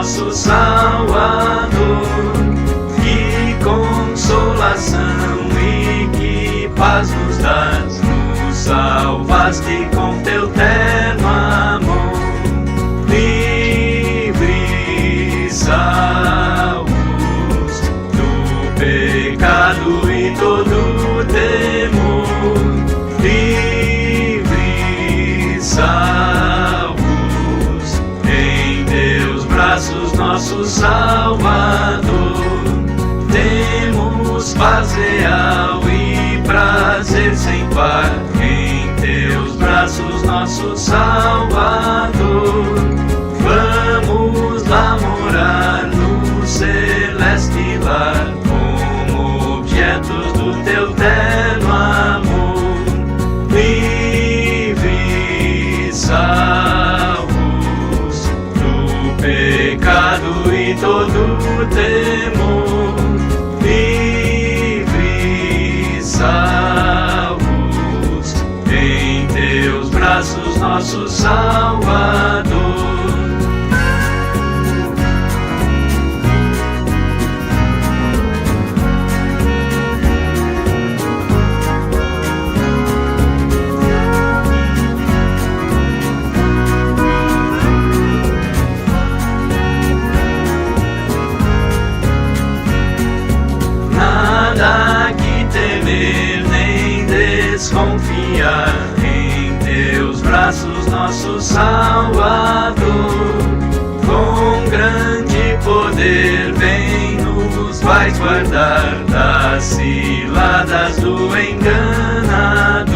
nosso Salvador. Que consolação e que paz nos dás, nos salvaste com teu terno amor. Livres, salvos do pecado e todo temor. Livres, salvos em teus braços, nosso Salvador. Temos paz real e prazer sem par em teus braços, nosso Salvador. Vamos lá morar no celeste lar, como objetos do teu terno amor. Livres, salvos do pecado e todo temor. Livres, salvos em teus braços, nosso Salvador. Nada que temer nem desconfiar, em teus braços, nosso Salvador. Com grande poder vem nos vais guardar das ciladas do enganador.